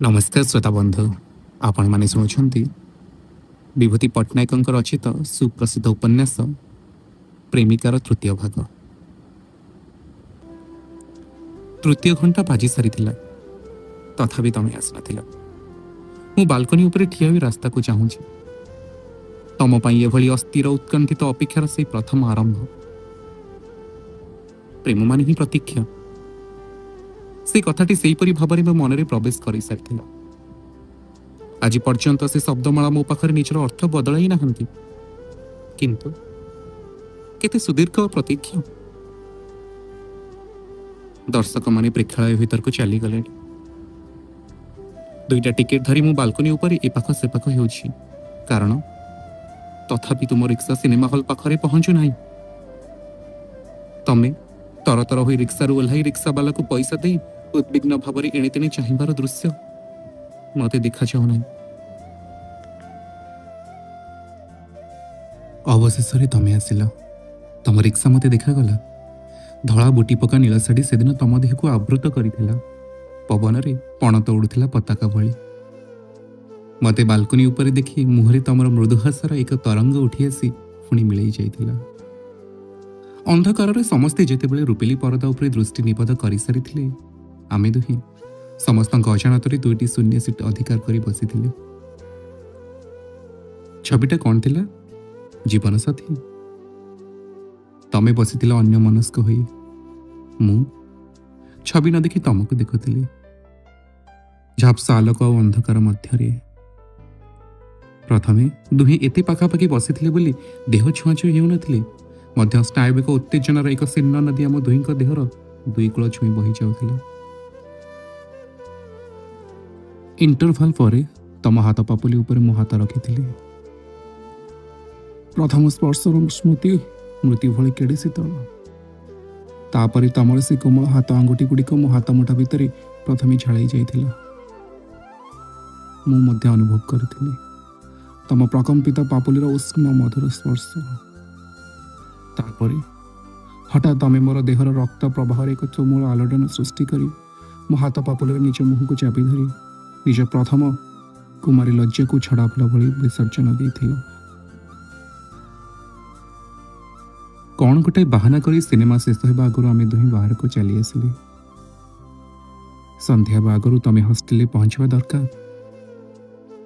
नमस्कार श्रोता बंधु आपण माने शुणुंट विभूति पट्टनायक रचित सुप्रसिद्ध उपन्यास प्रेमिकार तृतीय भाग। तृतीय घंटा बाजी सारी तथापि तमें आसना। मु बाल्कनी उपरे ठिया हुई रास्ता को चाहूँगी तम एभली अस्थिर उत्कंठित अपेक्षार से प्रथम आरंभ। प्रेम मान ही प्रतीक्षा से कथाटी सेहीपरि भाव में मन में प्रवेश कर सारी। आज पर्यंत से शब्दमाला मो पाखरे निजर अर्थ बदलाई ना किंतु केते सुदीर्घ प्रतीक्षा। दर्शक माने प्रेक्षालय भीतर को चली गले। दुईटा टिकेट धरी मु बाल्कनी ऊपर ए पाख से पाख होउछि कारण तथापि तुम रिक्शा सिनेमा हॉल पाखरे पहुंचु नाही। तमे तरतर होई रिक्शा रु ओह्लाई रिक्शा वाला को पैसा दे उद्विग्न भाव एणे तेणे चाहिबार दृश्य मते देखा जाऊ नाही। अवशेष तमे आसिल। तम रिक्शा मते देखागला। धड़ा बुटी पका नीला शाढ़ी से दिन तम देह को आवृत करिथिला। पवन रे पणत उड़ुथिला पताका भली। मते बाल्कनी ऊपर देखि मुहरे तमर मृदुहासर एक तरंग उठी आसी पुणी मिलई जाइथिला। अंधकार समस्ते जेतेबेले रूपेली परदा उपरे दृष्टि निबद्ध कर सारी आमे दुही समस्त अजाणतरे दुईटी शून्य सीट अधिकार करी बसिथिले। छविटा कौन थिला? जीवन साथी। तमे बसिथिला अन्य मनस्क होई। मु छवि न देखि तमको देखुथिली। झापसा आलोक और अंधकार मध्यरे प्रथमे दुहे एते पाखापाखि बसिथिले बोली देह छुआछुई हेउनथिले मध्य स्नायविक उत्तेजनार एक सिन्न नदी आम दुहींक देहर दुई कूल छुई बही जाउथिला। इंटरभाल पर तम हाथ पापुली ऊपर मो हाथ रखिथिली। प्रथम स्पर्शर स्मृति मृत्यु भली केड़े शीतल। तापरे तमर से कोमल हाथ आंगुठी गुड़िक मो हाथ मुठा भितर प्रथमे छाई जाइथिला। मु मध्य अनुभव करिथिली तम प्रकंपित पापुलीर उष्म मधुर स्पर्श। तापरे हठात तमे मोर देहर रक्त प्रवाह एक चोमूल आलोडन सृष्टि करी मो हाथ पापुलीर निज मुह को चापी धरी निज प्रथम कुमारी लज्जा को छड़ा फुला भली विसर्जन देथिला। कौन गोटे बाहाना करी सिनेमा शेष होगा आगु आम दुही बाहर को चली आसिले। संध्या आगु तमे हॉस्टेल पहुंचवा दरकार।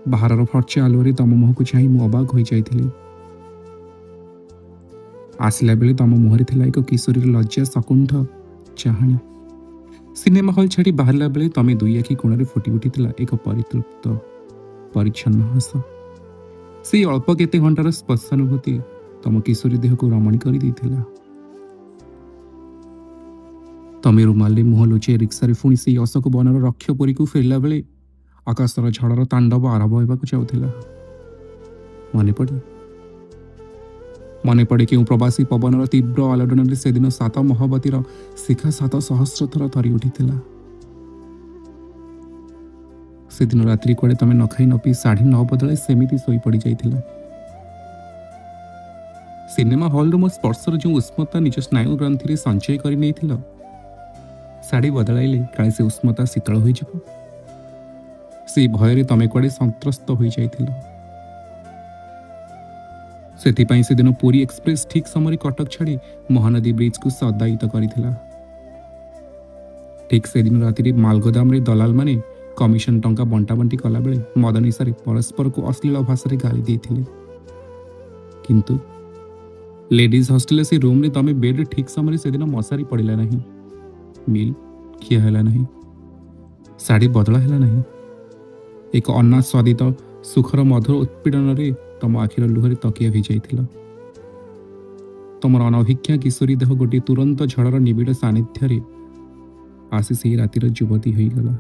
बाहर फर्चा आलुरे तम मुह को चाह मु अबाक हो जाइथिली। आसला बेले तम मुहरे थिला एक किशोरी लज्जा सकुंठ चाहणी। सिनेमा हॉल छाड़ी बाहरला बेले तमे दुई आखि कोणरे फुटी उठिथिला एक परितृप्त परिच्छन्न हस। से अल्प केते घंटार स्पर्शानुभूति तम किशोरी देह को रमणी कर देथिला। तमे रुमाले मुह लुचे रिक्सा पुणी से अशोक बनर रक्षपुरी को फेरला बेले आकाशर झड़र तांडव आरंभ होगा चाहूला। मन पड़े कि प्रवासी पवनर तीव्र आलोडन से दिन सात महावतीर शिखा 700 थर थरी उठिथिला। से दिन रात्रि कुआडे तमे न खाई न पी 9:30 बदले सेमिति सोई पड़ी जाइथिला। सिनेमा हॉल मो स्पर्शर जो उष्मता निज स्नायु ग्रंथि संचय कर नहीं शाढ़ी बदलाइले काले से उष्मता शीतल हो से भय तमे कुआडे संत्रस्त हो जाइथिला। सेथिपाई से दिन पुरी एक्सप्रेस ठीक समय कटक छाड़ी महानदी ब्रिज को सदायित करिथिला। ठीक से दिन राति मालगोदाम रे दलाल माने कमिशन टंका बंटा बंटी कला बेले मद निशारे परस्पर को अश्लील भाषा गाली देथिले। किंतु लेडीज हॉस्टेल से रूम रे तमे बेड ठीक समय से दिन मशारी पड़िला नहीं। मिल खिया हैला नहीं। साड़ी बदला हैला नहीं। एक अनास्वादित सुखर मधुर उत्पीड़न रे तम आखिर लुहरे तकिया भिजाइथिला। तमर अनभिज्ञा किशोरी देह गोटे तुरंत झड़र निबिड़ सानिध्य आसी से रातिर युवती होईगला।